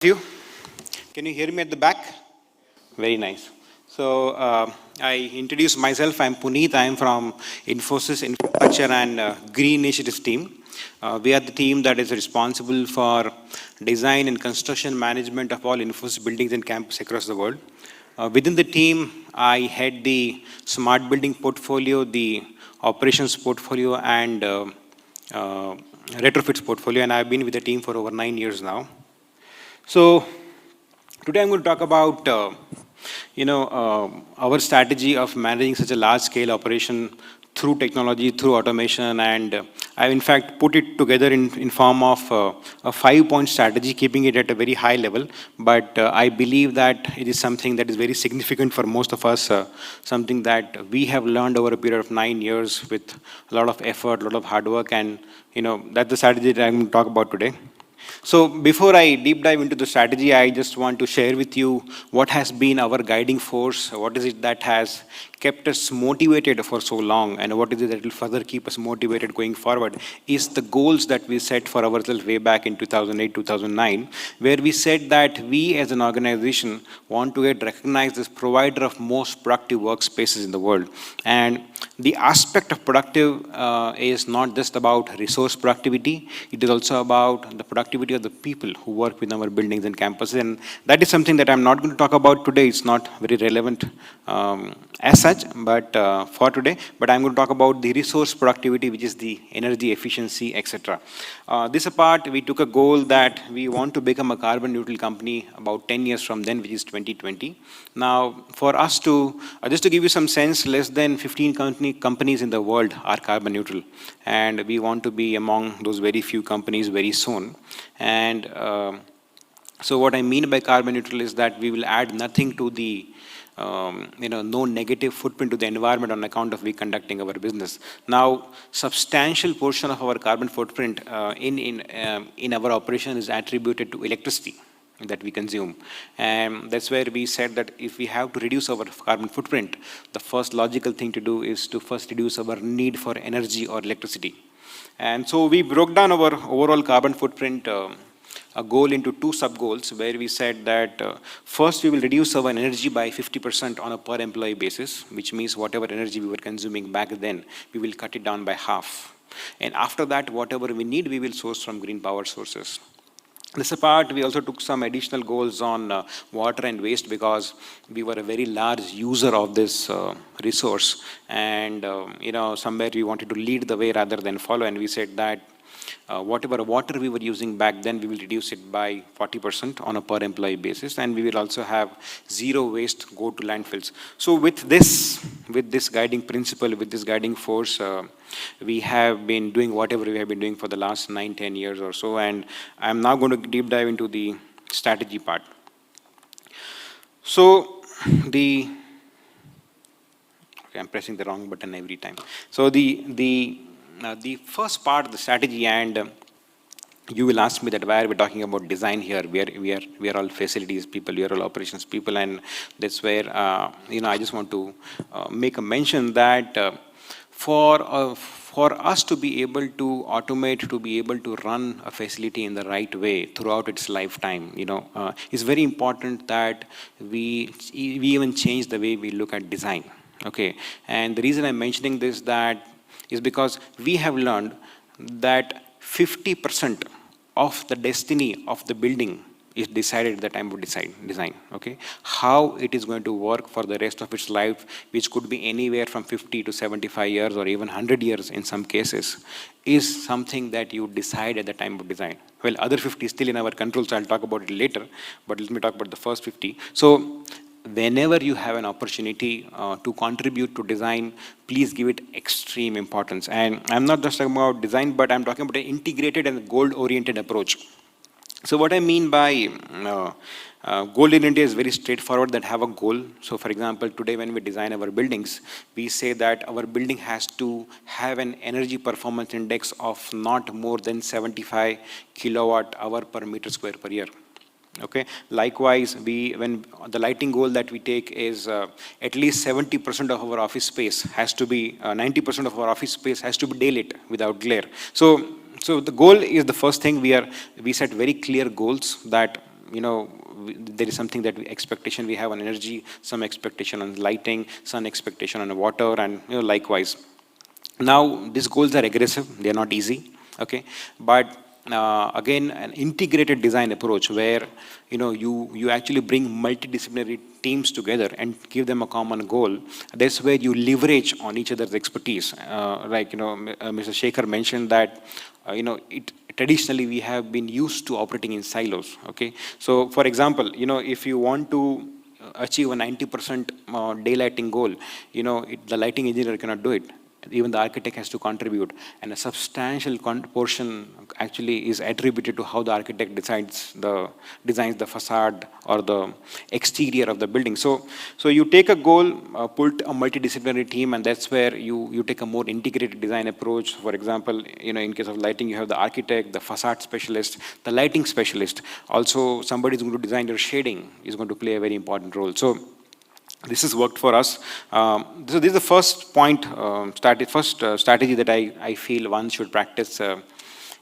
You. Can you hear me at the back? Very nice. So I introduce myself. I'm Punit. I'm from Infosys Infrastructure and Green Initiatives team. We are the team that is responsible for design and construction management of all Infosys buildings and campuses across the world. Within the team, I head the smart building portfolio, the operations portfolio, and retrofits portfolio. And I've been with the team for over 9 years now. So today I'm going to talk about, our strategy of managing such a large-scale operation through technology, through automation, and I've in fact put it together in form of a 5-point strategy, keeping it at a very high level. But I believe that it is something that is very significant for most of us, something that we have learned over a period of 9 years with a lot of effort, a lot of hard work, and that's the strategy that I'm going to talk about today. So before I deep dive into the strategy, I just want to share with you what has been our guiding force, what is it that has kept us motivated for so long, and what is it that will further keep us motivated going forward, is the goals that we set for ourselves way back in 2008, 2009, where we said that we as an organization want to get recognized as provider of most productive workspaces in the world. And the aspect of productive is not just about resource productivity, it is also about the productivity of the people who work within our buildings and campuses. And that is something that I'm not going to talk about today. It's not very relevant as such, but for today. But I'm going to talk about the resource productivity, which is the energy efficiency, etc. This apart, we took a goal that we want to become a carbon neutral company about 10 years from then, which is 2020. Now, for us to, just to give you some sense, less than 15 companies in the world are carbon neutral. And we want to be among those very few companies very soon. And so what I mean by carbon neutral is that we will add nothing to the, no negative footprint to the environment on account of we conducting our business. Now, substantial portion of our carbon footprint in our operation is attributed to electricity that we consume. And that's where we said that if we have to reduce our carbon footprint, the first logical thing to do is to first reduce our need for energy or electricity. And so we broke down our overall carbon footprint a goal into 2 sub-goals, where we said that first we will reduce our energy by 50% on a per employee basis, which means whatever energy we were consuming back then, we will cut it down by half. And after that, whatever we need, we will source from green power sources. This apart, we also took some additional goals on water and waste, because we were a very large user of this resource. And, somewhere we wanted to lead the way rather than follow. And we said that whatever water we were using back then, we will reduce it by 40% on a per employee basis. And we will also have zero waste go to landfills. So with this guiding principle, with this guiding force, we have been doing whatever we have been doing for the last 9-10 years or so. And I'm now going to deep dive into the strategy part. So okay, I'm pressing the wrong button every time. So the first part of the strategy, and you will ask me that why are we talking about design here? We are all facilities people, we are all operations people, and that's where I just want to make a mention that for us to be able to automate, to be able to run a facility in the right way throughout its lifetime, it's very important that we even change the way we look at design. Okay, and the reason I'm mentioning this is because we have learned that 50% of the destiny of the building is decided at the time of design. Okay, how it is going to work for the rest of its life, which could be anywhere from 50 to 75 years or even 100 years in some cases, is something that you decide at the time of design. Well, other 50 is still in our control, so I'll talk about it later, but let me talk about the first 50. So whenever you have an opportunity to contribute to design, please give it extreme importance. And I'm not just talking about design, but I'm talking about an integrated and goal-oriented approach. So what I mean by goal-oriented is very straightforward, that have a goal. So for example, today when we design our buildings, we say that our building has to have an energy performance index of not more than 75 kilowatt hour per meter square per year. Okay. Likewise, when the lighting goal that we take is at least 70% of our office space has to be 90% of our office space has to be daylit without glare. So the goal is the first thing. We set very clear goals that there is something that expectation we have on energy, some expectation on lighting, some expectation on water, and likewise. Now, these goals are aggressive, they are not easy, okay? But again, an integrated design approach where, you actually bring multidisciplinary teams together and give them a common goal. That's where you leverage on each other's expertise. Mr. Shekhar mentioned that, traditionally we have been used to operating in silos, okay? So, for example, if you want to achieve a 90% daylighting goal, the lighting engineer cannot do it. Even the architect has to contribute, and a substantial portion actually is attributed to how the architect designs the facade or the exterior of the building. So you take a goal, put a multidisciplinary team, and that's where you take a more integrated design approach. For example, in case of lighting, you have the architect, the facade specialist, the lighting specialist. Also, somebody is going to design your shading is going to play a very important role. So this has worked for us. This is the first point, strategy that I feel one should practice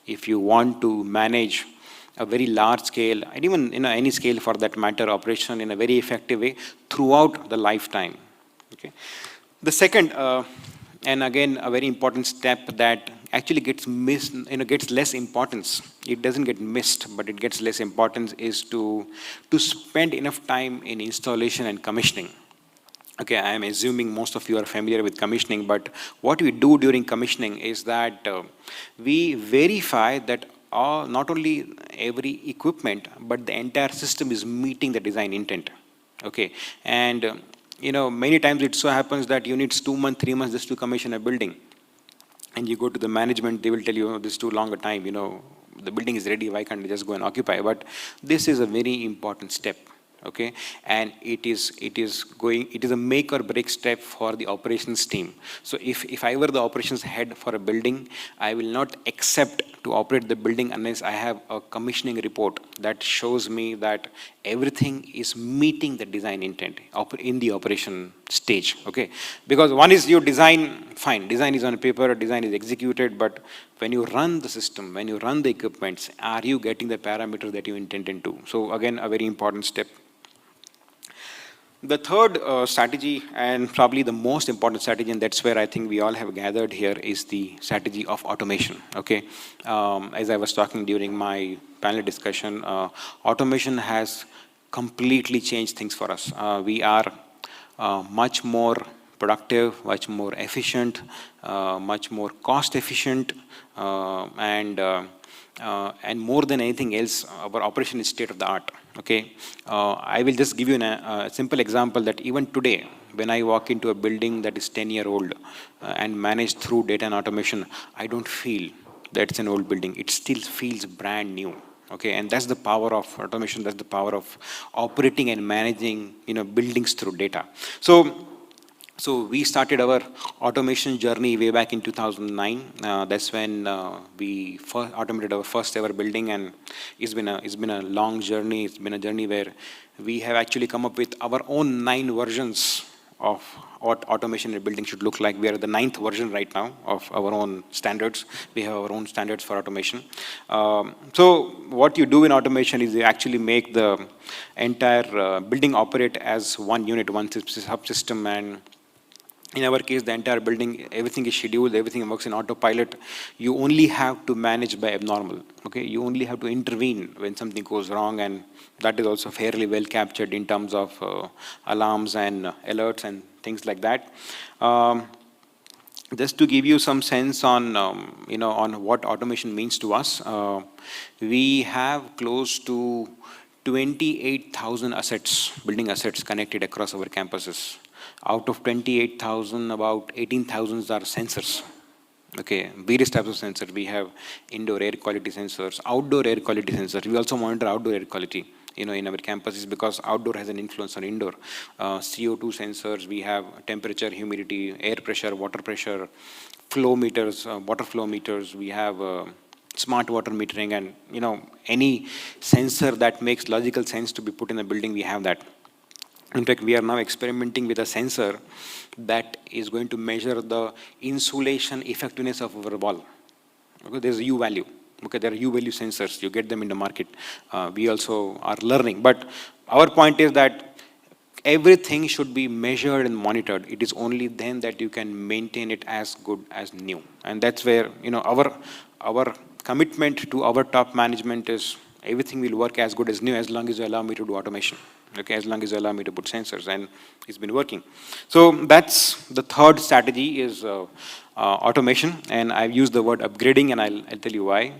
if you want to manage a very large scale, and even any scale for that matter, operation in a very effective way throughout the lifetime. Okay. The second, and again a very important step that actually gets missed, gets less importance. It doesn't get missed, but it gets less importance, is to spend enough time in installation and commissioning. Okay, I am assuming most of you are familiar with commissioning, but what we do during commissioning is that we verify that not only every equipment, but the entire system is meeting the design intent. Okay, and many times it so happens that you need 2 months, 3 months just to commission a building, and you go to the management, they will tell you, this is too long a time. The building is ready, why can't you just go and occupy? But this is a very important step. Okay, and it is a make or break step for the operations team. So if I were the operations head for a building, I will not accept to operate the building unless I have a commissioning report that shows me that everything is meeting the design intent in the operation stage. Okay, because one is your design, fine, design is on paper, design is executed, but when you run the system, when you run the equipments, are you getting the parameters that you intended to? So again, a very important step. The third strategy, and probably the most important strategy, and that's where I think we all have gathered here, is the strategy of automation. Okay, as I was talking during my panel discussion, automation has completely changed things for us. We are much more productive, much more efficient, much more cost efficient, and more than anything else, our operation is state of the art. Okay, I will just give you a simple example that even today, when I walk into a building that is 10-year-old and managed through data and automation, I don't feel that it's an old building. It still feels brand new. Okay, and that's the power of automation. That's the power of operating and managing, buildings through data. So we started our automation journey way back in 2009. That's when we first automated our first ever building, and it's been a long journey. It's been a journey where we have actually come up with our own 9 versions of what automation in a building should look like. We are the 9th version right now of our own standards. We have our own standards for automation. So what you do in automation is you actually make the entire building operate as one unit, one subsystem, and in our case, the entire building, everything is scheduled, everything works in autopilot. You only have to manage by abnormal. Okay, you only have to intervene when something goes wrong, and that is also fairly well captured in terms of alarms and alerts and things like that. Just to give you some sense on on what automation means to us, we have close to 28,000 assets, building assets connected across our campuses. Out of 28,000, about 18,000 are sensors. Okay, various types of sensors. We have indoor air quality sensors, outdoor air quality sensors. We also monitor outdoor air quality, in our campuses, because outdoor has an influence on indoor. CO2 sensors. We have temperature, humidity, air pressure, water pressure, flow meters, water flow meters. We have smart water metering, and any sensor that makes logical sense to be put in a building, we have that. In fact, we are now experimenting with a sensor that is going to measure the insulation effectiveness of our wall. Okay, there's a U value. Okay, there are U-value sensors. You get them in the market. We also are learning. But our point is that everything should be measured and monitored. It is only then that you can maintain it as good as new. And that's where, our commitment to our top management is everything will work as good as new as long as you allow me to do automation. Okay, as long as you allow me to put sensors, and it's been working. So that's the third strategy is automation, and I've used the word upgrading, and I'll tell you why.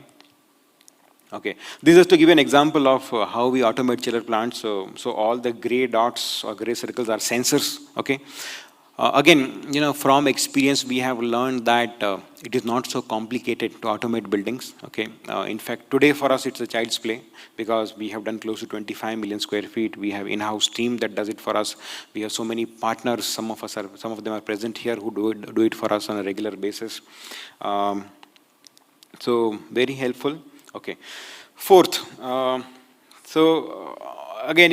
Okay, this is to give you an example of how we automate chiller plants. So all the gray dots or gray circles are sensors. Okay, again, from experience, we have learned that it is not so complicated to automate buildings. Okay, in fact, today for us it's a child's play because we have done close to 25 million square feet. We have in-house team that does it for us. We have so many partners. Some of them are present here who do it for us on a regular basis. So very helpful. Okay. Fourth, again,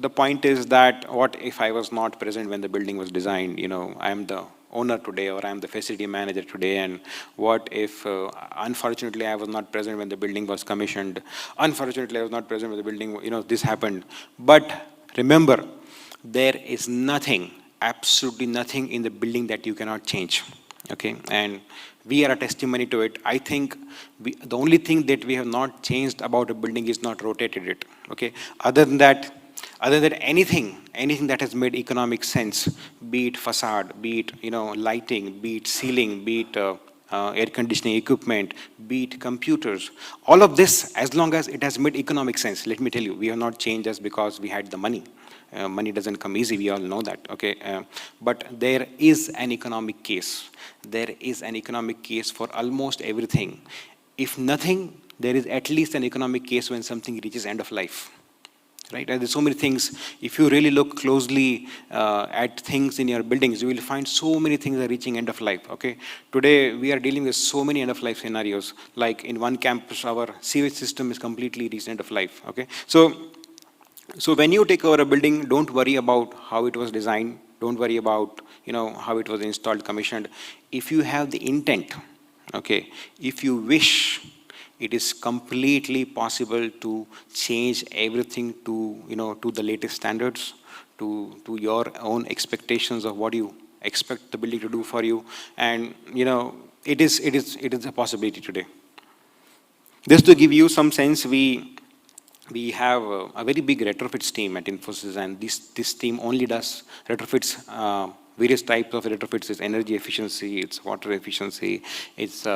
the point is that what if I was not present when the building was designed? I am the owner today, or I am the facility manager today, and what if, unfortunately, I was not present when the building was commissioned? Unfortunately, I was not present when the building, this happened. But remember, there is nothing, absolutely nothing in the building that you cannot change. Okay, and we are a testimony to it. I think the only thing that we have not changed about a building is not rotated it. Okay, other than anything that has made economic sense, be it facade, be it lighting, be it ceiling, be it air conditioning equipment, be it computers, all of this, as long as it has made economic sense. Let me tell you, we have not changed just because we had the money. Money doesn't come easy, we all know that, okay? But there is an economic case. There is an economic case for almost everything. If nothing, there is at least an economic case when something reaches end of life, right? And there's so many things. If you really look closely at things in your buildings, you will find so many things are reaching end of life, okay? Today, we are dealing with so many end of life scenarios. Like in one campus, our sewage system is completely reached end of life, okay? So when you take over a building, don't worry about how it was designed. Don't worry about how it was installed, commissioned. If you have the intent, okay, if you wish, it is completely possible to change everything to to the latest standards, to your own expectations of what you expect the building to do for you, and it is a possibility today. Just to give you some sense, we have a very big retrofits team at Infosys, and this team only does retrofits, various types of retrofits. It's energy efficiency, it's water efficiency, it's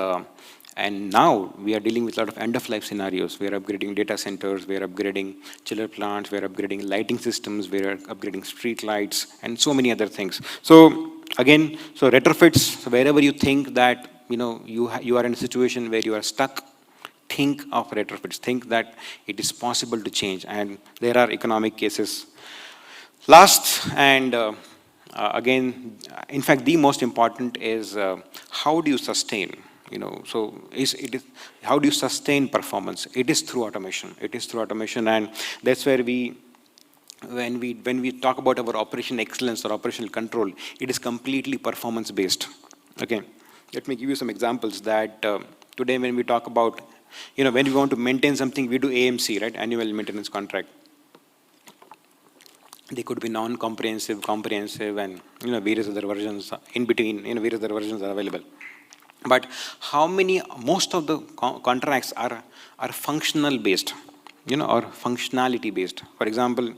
and now we are dealing with a lot of end-of-life scenarios. We are upgrading data centers, we are upgrading chiller plants, we are upgrading lighting systems, we are upgrading street lights, and so many other things. So again, retrofits, wherever you think that you are in a situation where you are stuck, think of retrofits. Think that it is possible to change, and there are economic cases. Last, and again, in fact, the most important is how do you sustain? How do you sustain performance? It is through automation. It is through automation, and that's where when we talk about our operational excellence or operational control, it is completely performance based. Okay, let me give you some examples that today when we talk about when we want to maintain something, we do AMC, right? Annual maintenance contract. They could be non-comprehensive, comprehensive, and various other versions in between. Various other versions are available. But most of the contracts are functional based, or functionality based. For example,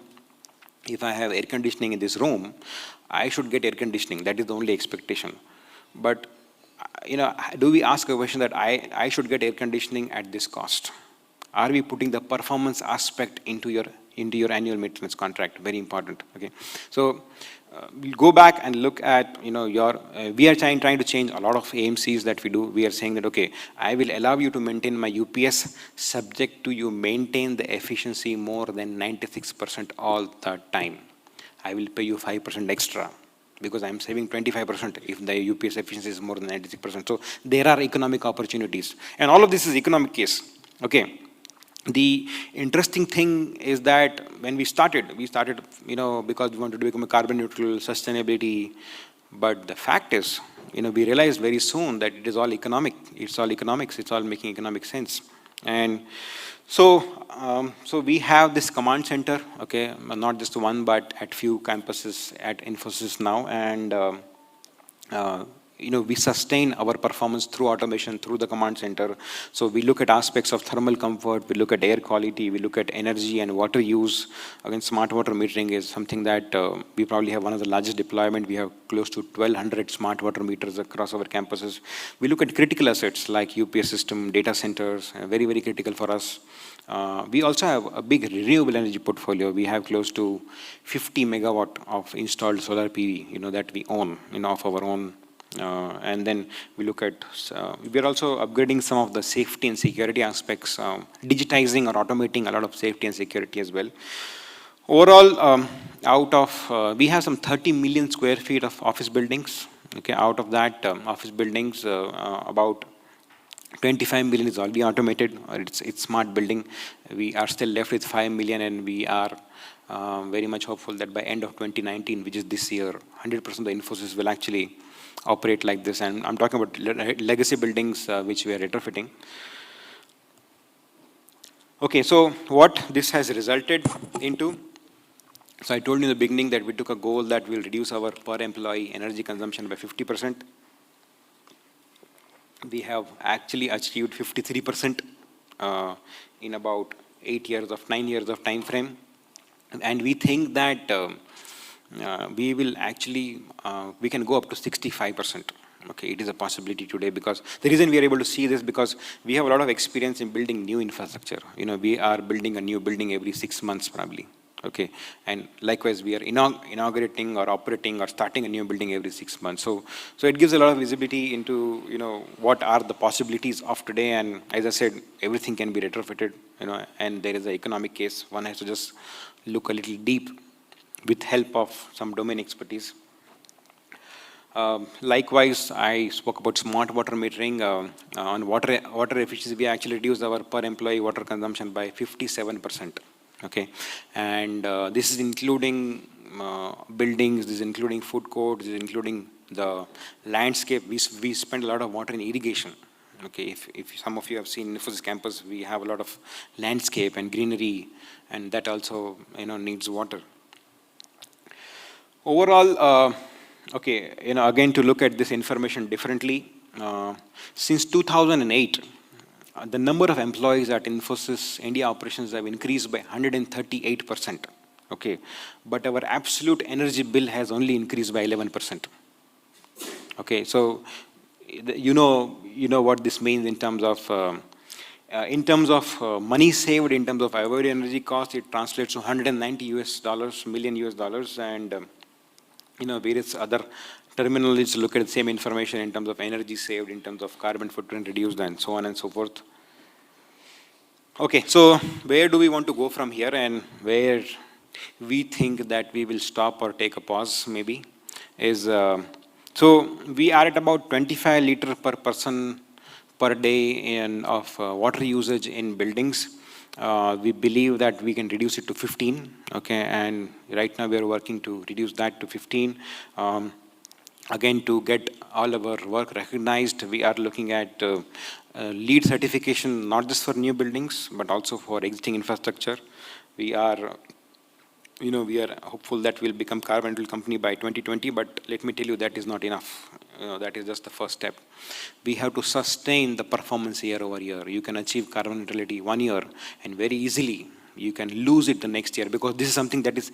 if I have air conditioning in this room, I should get air conditioning. That is the only expectation. But do we ask a question that I should get air conditioning at this cost? Are we putting the performance aspect into your annual maintenance contract? Very important. Okay, so we'll go back and look at we are trying to change a lot of AMCs that we do. We are saying that okay, I will allow you to maintain my UPS subject to you maintain the efficiency more than 96% all the time. I will pay you 5% extra, because I'm saving 25% if the UPS efficiency is more than 96%. So there are economic opportunities. And all of this is economic case. Okay. The interesting thing is that when we started, because we wanted to become a carbon neutral, sustainability. But the fact is, we realized very soon that it is all economic. It's all economics. It's all making economic sense. And so we have this command center, okay, not just one, but at few campuses at Infosys now, and uh, we sustain our performance through automation, through the command center. So we look at aspects of thermal comfort, we look at air quality, we look at energy and water use. Again, smart water metering is something that we probably have one of the largest deployment. We have close to 1,200 smart water meters across our campuses. We look at critical assets like UPS system, data centers, very, very critical for us. We also have a big renewable energy portfolio. We have close to 50 megawatt of installed solar PV, that we own, of our own. And then we look at, we are also upgrading some of the safety and security aspects, digitizing or automating a lot of safety and security as well. Overall, we have some 30 million square feet of office buildings. Okay, out of that office buildings, about 25 million is already automated, or it's smart building. We are still left with 5 million, and we are very much hopeful that by end of 2019, which is this year, 100% of the Infosys will actually operate like this. And I'm talking about legacy buildings which we are retrofitting. Okay, so what this has resulted into. So I told you in the beginning that we took a goal that we'll reduce our per employee energy consumption by 50%. We have actually achieved 53% in about 9 years of time frame. And we think that we will actually, we can go up to 65%. Okay, it is a possibility today, because the reason we are able to see this, because we have a lot of experience in building new infrastructure. We are building a new building every 6 months probably. Okay, and likewise we are inaugurating or operating or starting a new building every 6 months. So it gives a lot of visibility into what are the possibilities of today. And as I said, everything can be retrofitted. And there is an economic case. One has to just look a little deep with help of some domain expertise. Likewise, I spoke about smart water metering. On water efficiency, we actually reduced our per employee water consumption by 57%. Okay, and this is including buildings, this is including food courts, this is including the landscape. We spend a lot of water in irrigation. Okay, if some of you have seen Infosys campus, we have a lot of landscape and greenery, and that also needs water. Overall, okay, again, to look at this information differently, since 2008, the number of employees at Infosys India operations have increased by 138%. Okay, but our absolute energy bill has only increased by 11%. Okay, so you know what this means in terms of money saved, in terms of avoided energy cost. It translates to $190 million, and various other terminologies look at the same information in terms of energy saved, in terms of carbon footprint reduced, and so on and so forth. Okay, so where do we want to go from here, and where we think that we will stop or take a pause maybe is, so we are at about 25 liters per person per day of water usage in buildings. We believe that we can reduce it to 15, okay, and right now we are working to reduce that to 15. Again, to get all our work recognized, we are looking at LEED certification, not just for new buildings, but also for existing infrastructure. We are hopeful that we'll become carbon neutral company by 2020, but let me tell you, that is not enough. That is just the first step. We have to sustain the performance year over year. You can achieve carbon neutrality 1 year, and very easily you can lose it the next year, because this is something that is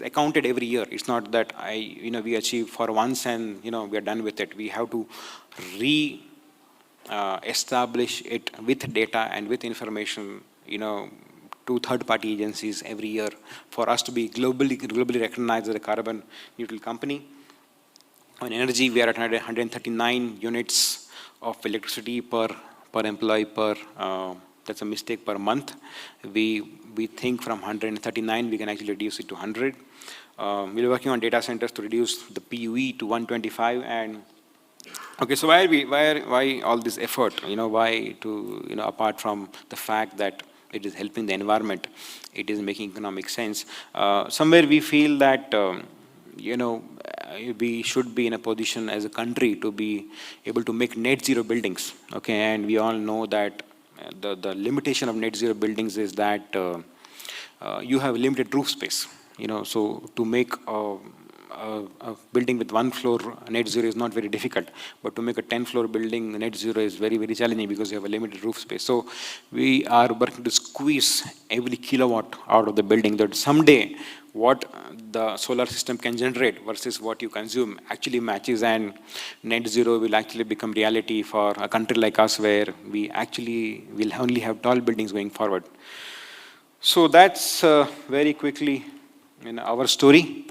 accounted every year. It's not that we achieve for once and we are done with it. We have to establish it with data and with information, to third-party agencies every year, for us to be globally recognized as a carbon neutral company. On energy, we are at 139 units of electricity per employee that's a mistake, per month. We think from 139 we can actually reduce it to 100. We're working on data centers to reduce the PUE to 125. And okay, so why all this effort? Why to apart from the fact that it is helping the environment, it is making economic sense. Somewhere we feel that we should be in a position as a country to be able to make net zero buildings. Okay, and we all know that the limitation of net zero buildings is that you have limited roof space. So to make a building with 1 floor net zero is not very difficult, but to make a 10-floor building net zero is very, very challenging because you have a limited roof space. So we are working to squeeze every kilowatt out of the building, that someday what the solar system can generate versus what you consume actually matches, and net zero will actually become reality for a country like us, where we actually will only have tall buildings going forward. So that's very quickly our story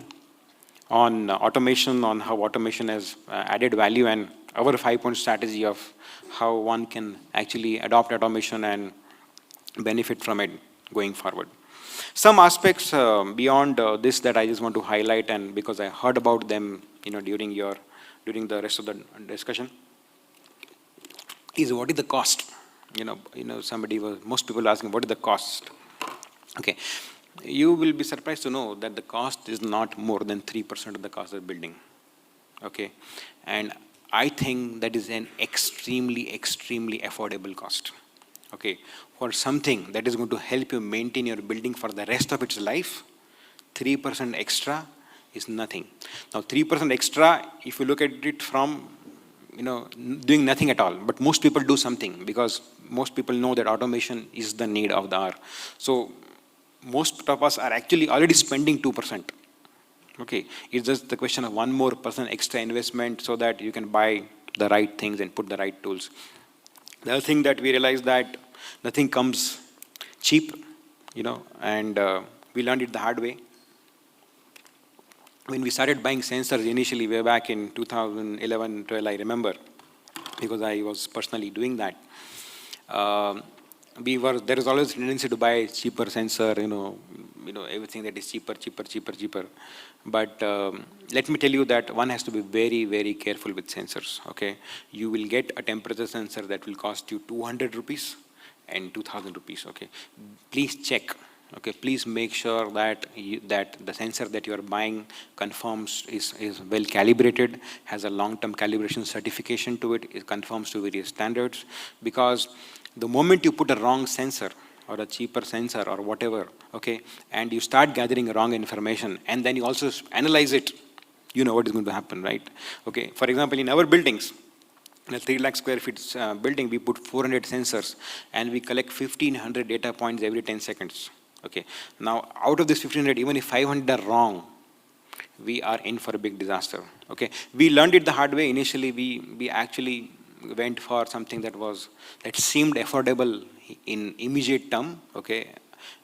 on automation, on how automation has added value, and our 5-point strategy of how one can actually adopt automation and benefit from it going forward. Some aspects beyond this that I just want to highlight, and because I heard about them during the rest of the discussion, is what is the cost? Most people are asking, what is the cost? Okay. You will be surprised to know that the cost is not more than 3% of the cost of the building. Okay. And I think that is an extremely, extremely affordable cost. Okay. For something that is going to help you maintain your building for the rest of its life, 3% extra is nothing. Now, 3% extra, if you look at it from doing nothing at all, but most people do something because most people know that automation is the need of the hour. So most of us are actually already spending 2%. Okay, it's just the question of 1% extra investment so that you can buy the right things and put the right tools. The other thing that we realized that nothing comes cheap, and we learned it the hard way. When we started buying sensors initially, way back in 2011, 12, I remember, because I was personally doing that. There is always a tendency to buy cheaper sensor, everything that is cheaper. But let me tell you that one has to be very, very careful with sensors. Okay, you will get a temperature sensor that will cost you 200 rupees and 2,000 rupees. Okay, please check. Okay, please make sure that the sensor that you are buying confirms is well calibrated, has a long-term calibration certification to it, it conforms to various standards, because the moment you put a wrong sensor or a cheaper sensor or whatever, okay, and you start gathering wrong information and then you also analyze it, you know what is going to happen, right? Okay, for example, in our buildings, in a 3 lakh square feet building, we put 400 sensors and we collect 1,500 data points every 10 seconds. Okay, now out of this 1,500, even if 500 are wrong, we are in for a big disaster. Okay, we learned it the hard way. Initially, we actually went for something that seemed affordable in immediate term. Okay,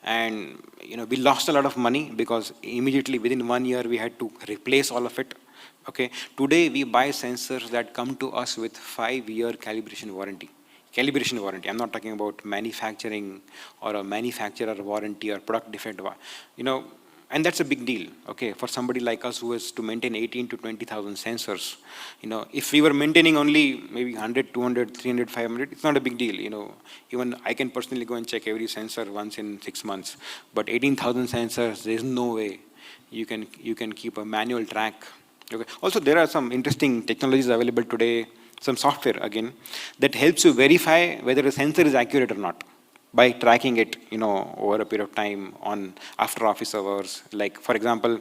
and we lost a lot of money because immediately within 1 year we had to replace all of it. Okay, today we buy sensors that come to us with 5-year calibration warranty. I'm not talking about manufacturing or a manufacturer warranty or product defect. And that's a big deal, okay, for somebody like us who has to maintain 18 to 20,000 sensors. If we were maintaining only maybe 100, 200, 300, 500, it's not a big deal. Even I can personally go and check every sensor once in 6 months. But 18,000 sensors, there's no way you can keep a manual track. Okay. Also, there are some interesting technologies available today, some software again, that helps you verify whether a sensor is accurate or not, by tracking it, over a period of time after office hours. Like, for example,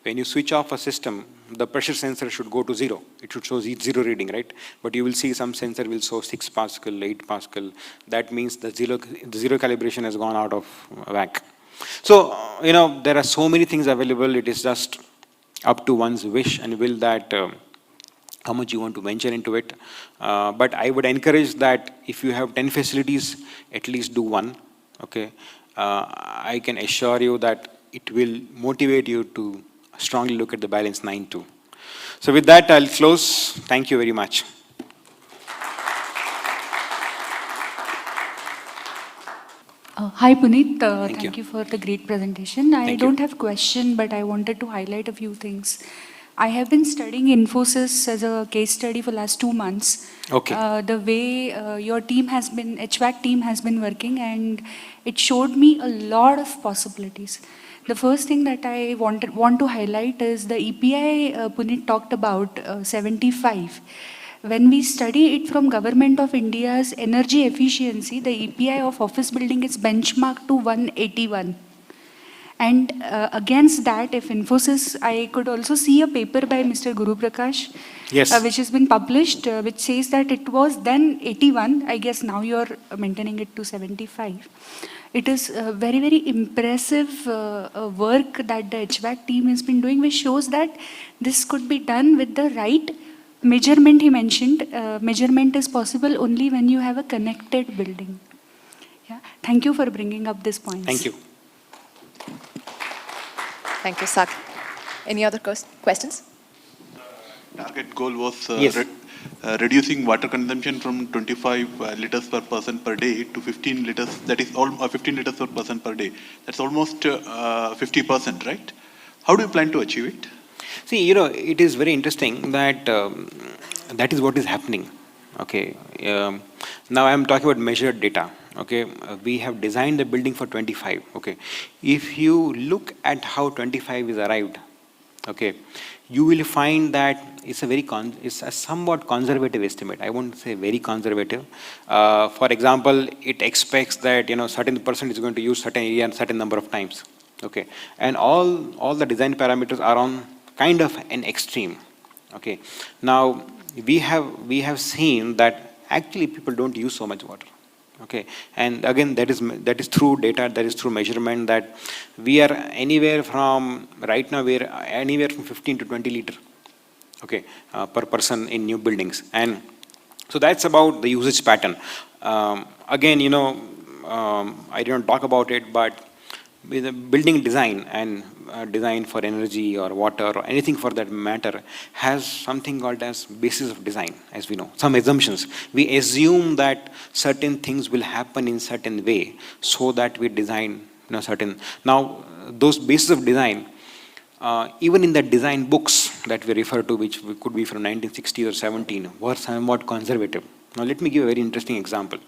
when you switch off a system, the pressure sensor should go to 0. It should show 0 reading, right? But you will see some sensor will show 6 Pascal, 8 Pascal. That means the zero calibration has gone out of whack. So, there are so many things available. It is just up to one's wish and will that how much you want to venture into it. But I would encourage that if you have 10 facilities, at least do one. Okay, I can assure you that it will motivate you to strongly look at the balance 9-2. So with that, I'll close. Thank you very much. Hi Punit, thank you for the great presentation. I Thank don't you. have a question, but I wanted to highlight a few things. I have been studying Infosys as a case study for last 2 months. Okay. The way your team has been, HVAC team has been working, and it showed me a lot of possibilities. The first thing that I want to highlight is the EPI Punit talked about, 75. When we study it from Government of India's energy efficiency, the EPI of office building is benchmarked to 181. And against that, if Infosys, I could also see a paper by Mr. Guru Prakash, Yes. which has been published, which says that it was then 81. I guess now you're maintaining it to 75. It is very, very impressive work that the HVAC team has been doing, which shows that this could be done with the right measurement he mentioned. Measurement is possible only when you have a connected building. Yeah. Thank you for bringing up this point. Thank you. Thank you, Sak. Any other questions? Target goal was Yes. Reducing water consumption from 25 liters per person per day to 15 liters, that is 15 liters per person per day. That's almost 50%, right? How do you plan to achieve it? See, it is very interesting that that is what is happening. Okay. Now I'm talking about measured data. Okay. We have designed the building for 25. Okay. If you look at how 25 is arrived, okay, you will find that it's a somewhat conservative estimate. I won't say very conservative. For example, it expects that certain person is going to use certain area and certain number of times. Okay, and all the design parameters are on kind of an extreme. Okay, now we have seen that actually people don't use so much water. Okay, and again that is through data, that is through measurement, that we are anywhere from right now we're anywhere from 15 to 20 liter, okay, per person in new buildings, and so that's about the usage pattern. Again, I didn't talk about it, but with the building design and design for energy or water or anything for that matter has something called as basis of design, as we know, some assumptions. We assume that certain things will happen in certain way so that we design certain. Now, those bases of design, even in the design books that we refer to, which could be from 1960 or 17, were somewhat conservative. Now, let me give a very interesting example.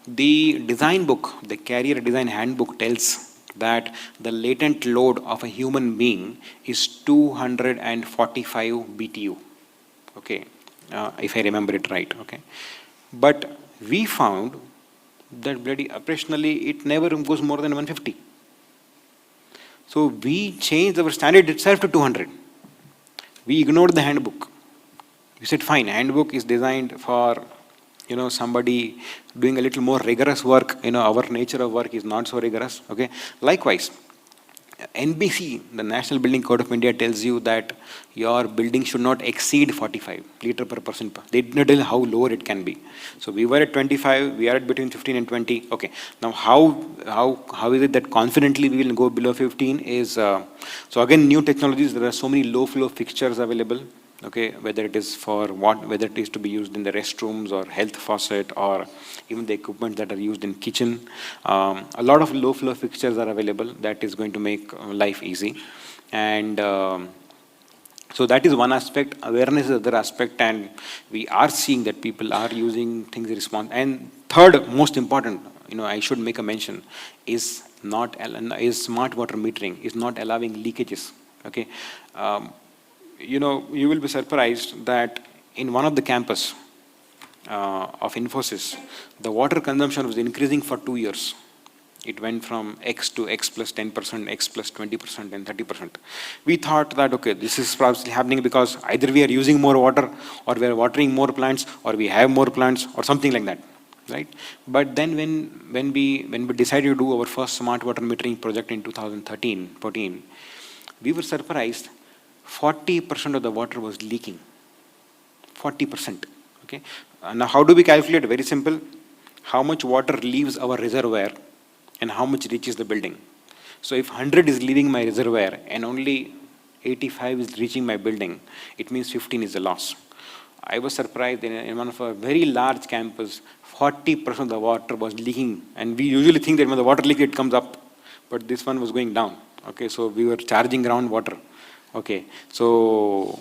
The design book, the Carrier Design Handbook, tells that the latent load of a human being is 245 BTU. Okay, if I remember it right. Okay, but we found that bloody operationally it never goes more than 150. So we changed our standard itself to 200. We ignored the handbook. We said, fine, handbook is designed for somebody doing a little more rigorous work. Our nature of work is not so rigorous. Okay. Likewise, NBC, the National Building Code of India, tells you that your building should not exceed 45 liter per person. They did not tell how lower it can be. So we were at 25. We are at between 15 and 20. Okay. Now how is it that confidently we will go below 15? Is so again, new technologies. There are so many low flow fixtures available. Okay, whether it is whether it is to be used in the restrooms or health faucet or even the equipment that are used in kitchen. A lot of low flow fixtures are available that is going to make life easy. And so that is one aspect. Awareness is the other aspect, and we are seeing that people are using things in response. And third, most important, I should make a mention, is smart water metering, is not allowing leakages. Okay. You will be surprised that in one of the campus of Infosys, the water consumption was increasing for 2 years. It went from X to X plus 10%, X plus 20%, and 30%. We thought that, okay, this is probably happening because either we are using more water, or we are watering more plants, or we have more plants, or something like that, right? But then when we decided to do our first smart water metering project in 2013-14, we were surprised. 40% of the water was leaking. 40%. Okay. Now, how do we calculate? Very simple. How much water leaves our reservoir and how much reaches the building? So, if 100 is leaving my reservoir and only 85 is reaching my building, it means 15 is a loss. I was surprised in one of a very large campus, 40% of the water was leaking, and we usually think that when the water leaks, it comes up, but this one was going down. Okay, so we were charging groundwater. Okay, so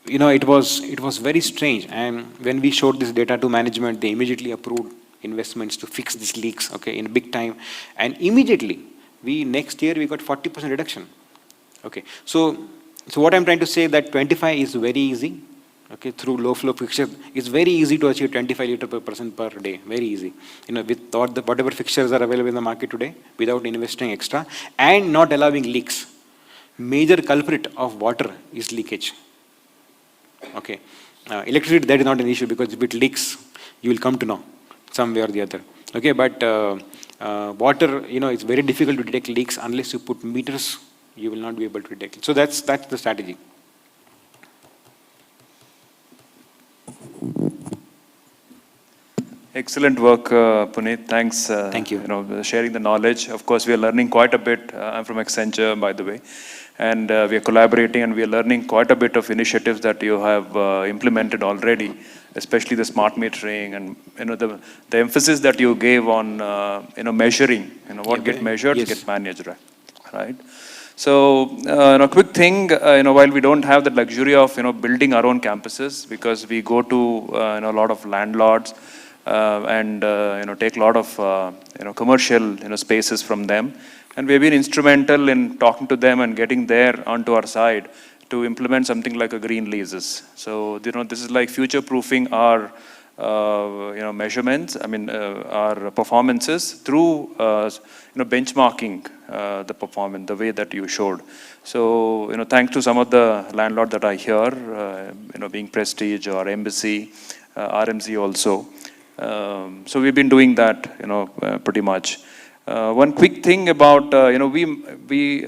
it was very strange, and when we showed this data to management, they immediately approved investments to fix these leaks. Okay, in big time, and immediately next year we got 40% reduction. Okay, so what I'm trying to say that 25 is very easy. Okay, through low flow fixture, it's very easy to achieve 25 liter per person per day. Very easy. With all whatever fixtures are available in the market today, without investing extra and not allowing leaks. Major culprit of water is leakage. Okay, electricity, that is not an issue because if it leaks, you will come to know some way or the other. Okay, but water, it's very difficult to detect leaks unless you put meters. You will not be able to detect it. So that's the strategy. Excellent work, Punit. Thanks. Thank you. Sharing the knowledge. Of course, we are learning quite a bit. I'm from Accenture, by the way, and we are collaborating, and we are learning quite a bit of initiatives that you have implemented already, especially the smart metering and the emphasis that you gave on measuring. What get measured get managed, right? So, a quick thing. While we don't have the luxury of building our own campuses, because we go to a lot of landlords. And take a lot of commercial spaces from them, and we've been instrumental in talking to them and getting there onto our side to implement something like a green leases. So this is like future-proofing our measurements. I mean our performances through benchmarking the performance the way that you showed. So thanks to some of the landlords that I hear, being Prestige or Embassy, RMZ also. So we've been doing that, pretty much. One quick thing about, we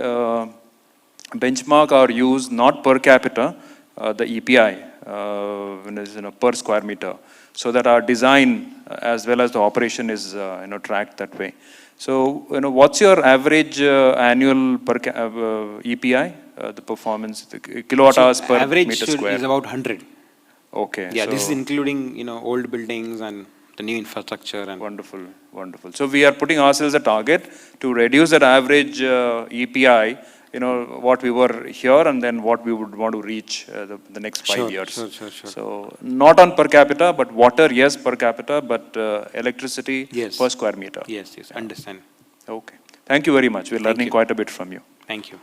benchmark our use not per capita, the EPI, per square meter, so that our design as well as the operation is, tracked that way. So, what's your average annual per EPI, the performance, the kilowatt hours per meter square? Average is about 100. Okay. Yeah, so this is including, old buildings and the new infrastructure. And wonderful, wonderful. So we are putting ourselves a target to reduce that average EPI, what we were here and then what we would want to reach the next 5 years. Sure. So not on per capita, but water, yes, per capita, but electricity per square meter. Yes, understand. Okay. Thank you very much. We're learning quite a bit from you. Thank you.